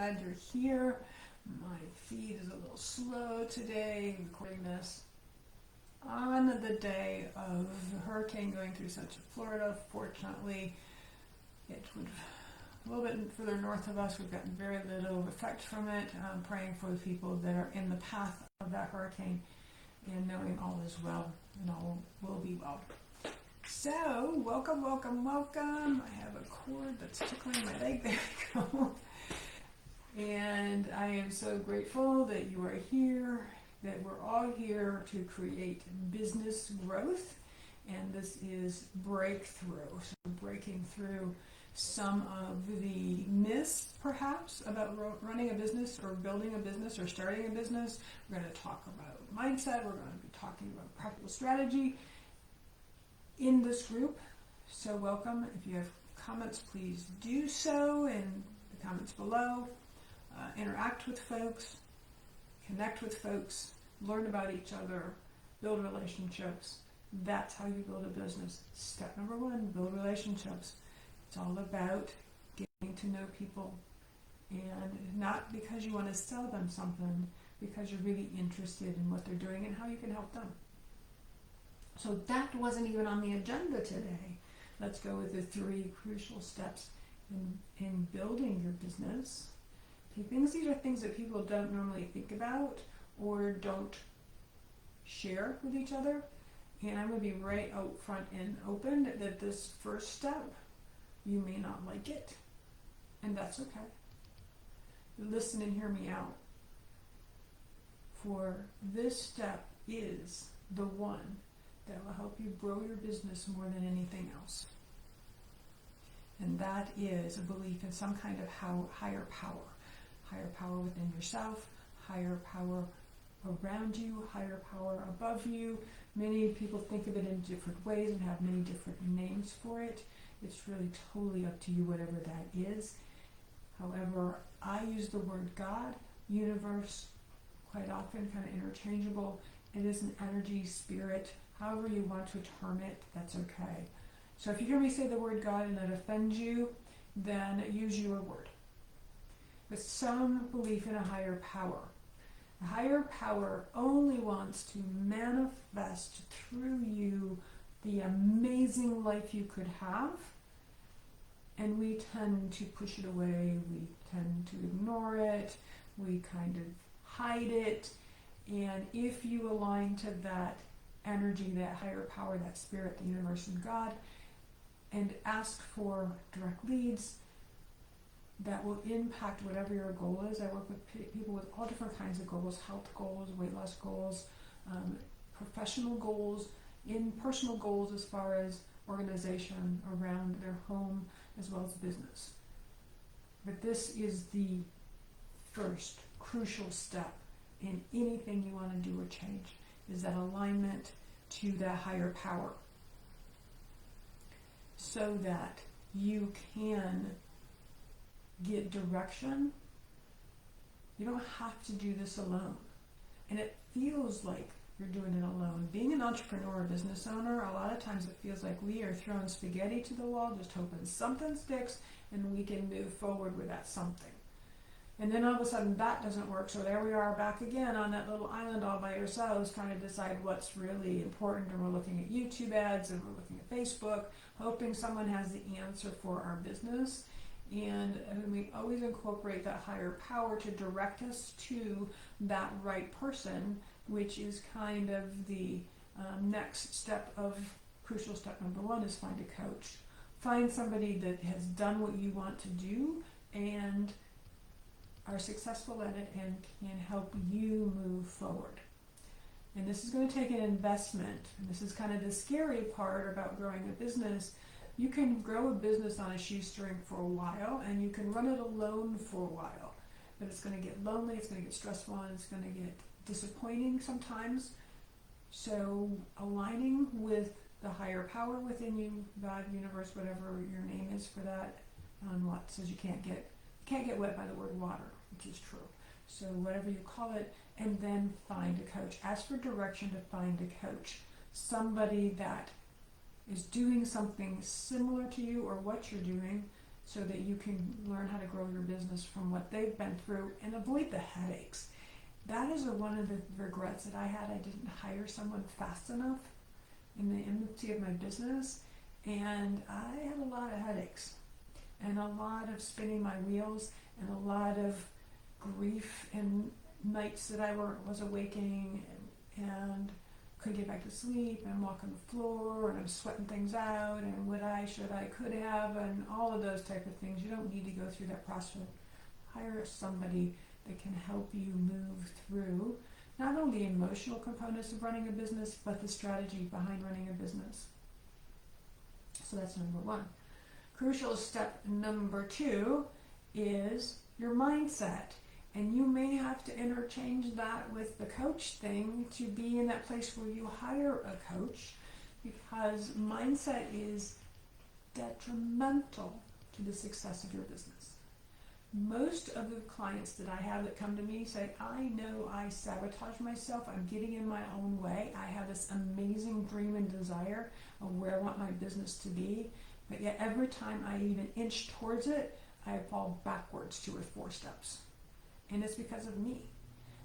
glad you're here. My feed is a little slow today, recording this on the day of the hurricane going through Central Florida. Fortunately, it would a little bit further north of us. We've gotten very little effect from it. I'm praying for the people that are in the path of that hurricane and knowing all is well and all will be well. So, welcome. I have a cord that's tickling my leg. There we go. And I am so grateful that you are here, that we're all here to create business growth. And this is breakthrough. So breaking through some of the myths, perhaps, about running a business or building a business or starting a business. We're going to talk about mindset. We're going to be talking about practical strategy in this group. So welcome. If you have comments, please do so in the comments below. Interact with folks, connect with folks, learn about each other, build relationships. That's how you build a business. Step number one, build relationships. It's all about getting to know people, and not because you want to sell them something, because you're really interested in what they're doing and how you can help them. So that wasn't even on the agenda today. Let's go with the 3 crucial steps in building your business. These are things that people don't normally think about or don't share with each other. And I'm going to be right out front and open that this first step, you may not like it. And that's okay. Listen and hear me out. For this step is the one that will help you grow your business more than anything else. And that is a belief in some kind of higher power. Higher power within yourself, higher power around you, higher power above you. Many people think of it in different ways and have many different names for it. It's really totally up to you, whatever that is. However, I use the word God, universe, quite often kind of interchangeable. It is an energy, spirit, however you want to term it, that's okay. So if you hear me say the word God and that offends you, then use your word. With some belief in a higher power. A higher power only wants to manifest through you the amazing life you could have, and we tend to push it away, we tend to ignore it, we kind of hide it, and if you align to that energy, that higher power, that spirit, the universe, and God, and ask for direct leads, that will impact whatever your goal is. I work with people with all different kinds of goals, health goals, weight loss goals, professional goals, in personal goals as far as organization around their home as well as business. But this is the first crucial step in anything you want to do or change, is that alignment to that higher power, so that you can get direction. You don't have to do this alone. And it feels like you're doing it alone. Being an entrepreneur or business owner, a lot of times it feels like we are throwing spaghetti to the wall, just hoping something sticks and we can move forward with that something. And then all of a sudden that doesn't work, so there we are back again on that little island all by ourselves trying to decide what's really important, and we're looking at YouTube ads and we're looking at Facebook, hoping someone has the answer for our business. And we always incorporate that higher power to direct us to that right person, which is kind of the next step of crucial step number 1 is find a coach. Find somebody that has done what you want to do and are successful at it and can help you move forward. And this is going to take an investment. And this is kind of the scary part about growing a business. You can grow a business on a shoestring for a while, and you can run it alone for a while. But it's going to get lonely, it's going to get stressful, and it's going to get disappointing sometimes. So aligning with the higher power within you, God, universe, whatever your name is for that, what says you can't get wet by the word water, which is true. So whatever you call it, and then find a coach. Ask for direction to find a coach. Somebody that is doing something similar to you or what you're doing, so that you can learn how to grow your business from what they've been through and avoid the headaches. That is one of the regrets that I had. I didn't hire someone fast enough in the infancy of my business, and I had a lot of headaches and a lot of spinning my wheels and a lot of grief and nights that I was awaking and couldn't get back to sleep and walk on the floor and I'm sweating things out and would I, should I, could have, and all of those type of things. You don't need to go through that process. Hire somebody that can help you move through not only the emotional components of running a business, but the strategy behind running a business. So that's number one. Crucial step number 2 is your mindset. And you may have to interchange that with the coach thing to be in that place where you hire a coach, because mindset is detrimental to the success of your business. Most of the clients that I have that come to me say, I know I sabotage myself, I'm getting in my own way, I have this amazing dream and desire of where I want my business to be, but yet every time I even inch towards it, I fall backwards 2 or 4 steps. And it's because of me.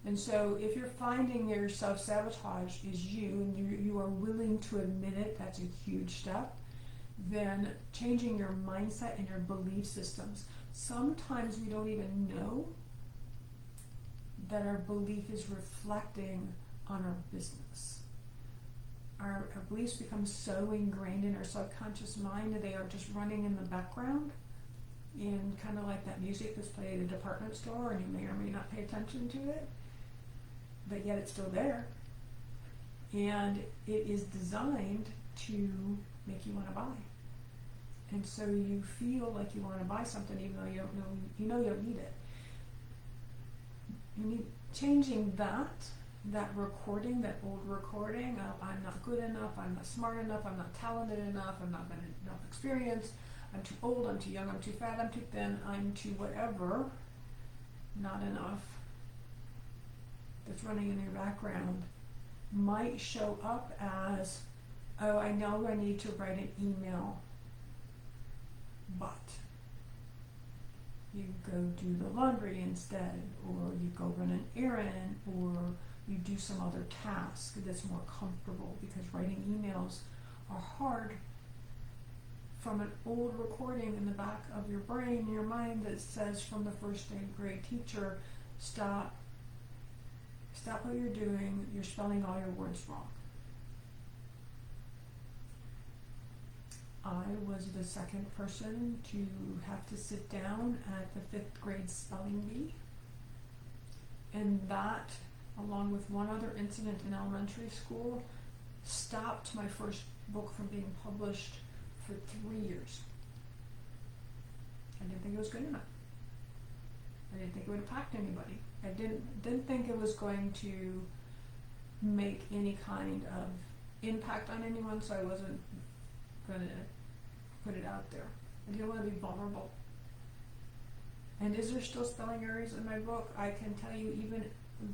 And so if you're finding your self-sabotage is you, and you are willing to admit it, that's a huge step, then changing your mindset and your belief systems. Sometimes we don't even know that our belief is reflecting on our business. Our beliefs become so ingrained in our subconscious mind that they are just running in the background, in kind of like that music that's played at a department store and you may or may not pay attention to it, but yet it's still there. And it is designed to make you want to buy. And so you feel like you want to buy something even though you don't need it. You need changing that recording, that old recording of I'm not good enough, I'm not smart enough, I'm not talented enough, I'm not got enough experience, I'm too old, I'm too young, I'm too fat, I'm too thin, I'm too whatever, not enough, that's running in your background, might show up as, oh, I know I need to write an email, but you go do the laundry instead, or you go run an errand, or you do some other task that's more comfortable, because writing emails are hard from an old recording in the back of your brain, your mind, that says from the first grade teacher, stop what you're doing, you're spelling all your words wrong. I was the second person to have to sit down at the 5th grade spelling bee, and that, along with one other incident in elementary school, stopped my first book from being published for 3 years. I didn't think it was good enough. I didn't think it would impact anybody. I didn't think it was going to make any kind of impact on anyone, so I wasn't going to put it out there. I didn't want to be vulnerable. And is there still spelling errors in my book? I can tell you, even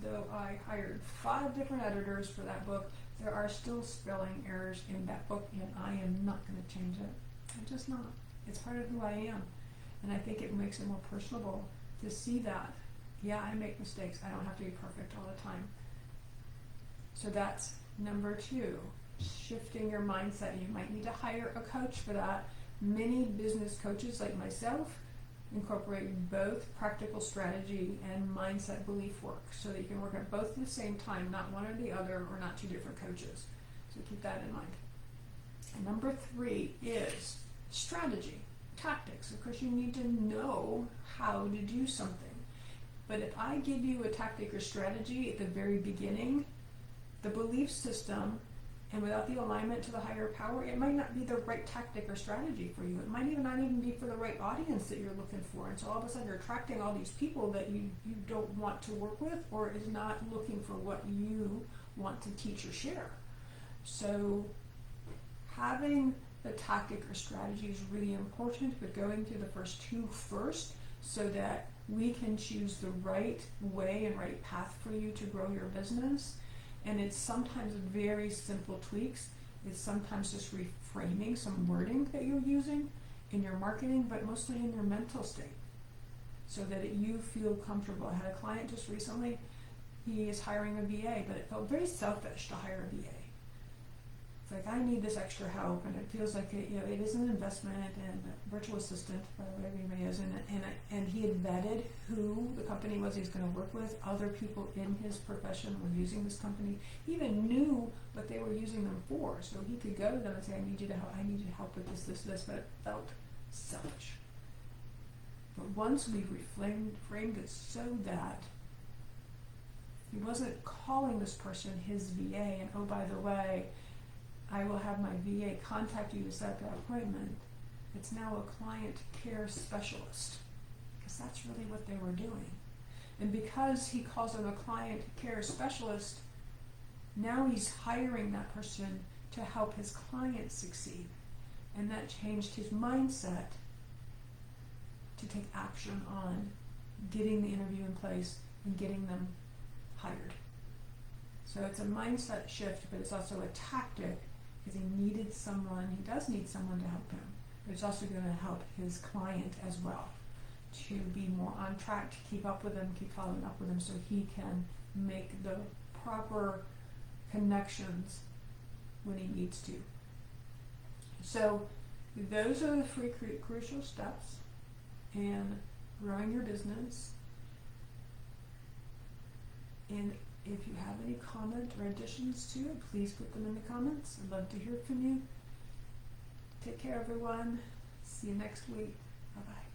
though I hired 5 different editors for that book, there are still spelling errors in that book, and I am not going to change it. I'm just not. It's part of who I am. And I think it makes it more personable to see that, yeah, I make mistakes. I don't have to be perfect all the time. So that's number 2, shifting your mindset. You might need to hire a coach for that. Many business coaches like myself incorporate both practical strategy and mindset belief work, so that you can work at both at the same time, not one or the other, or not 2 different coaches. So keep that in mind. And number 3 is strategy, tactics. Of course, you need to know how to do something. But if I give you a tactic or strategy at the very beginning, the belief system, and without the alignment to the higher power, it might not be the right tactic or strategy for you. It might even not even be for the right audience that you're looking for. And so all of a sudden you're attracting all these people that you don't want to work with, or is not looking for what you want to teach or share. So having the tactic or strategy is really important, but going through the first 2 first, so that we can choose the right way and right path for you to grow your business. And it's sometimes very simple tweaks. It's sometimes just reframing some wording that you're using. in your marketing, but mostly in your mental state, so that you feel comfortable. I had a client just recently, he is hiring a VA, but it felt very selfish to hire a VA. It's like, I need this extra help, and it feels like it, it is an investment, and a virtual assistant, whatever he is, and he had vetted who the company was he was going to work with. Other people in his profession were using this company. He even knew what they were using them for, so he could go to them and say, I need you to help with this, but it felt selfish. But once we framed it so that he wasn't calling this person his VA, and oh, by the way, I will have my VA contact you to set that appointment. It's now a client care specialist, because that's really what they were doing. And because he calls them a client care specialist, now he's hiring that person to help his client succeed. And that changed his mindset to take action on getting the interview in place and getting them hired. So it's a mindset shift, but it's also a tactic, because he needed someone, he does need someone to help him, but it's also going to help his client as well to be more on track, to keep up with him, keep following up with him, so he can make the proper connections when he needs to. So those are the three crucial steps in growing your business. And if you have any comment or additions to it, please put them in the comments. I'd love to hear from you. Take care, everyone. See you next week. Bye-bye.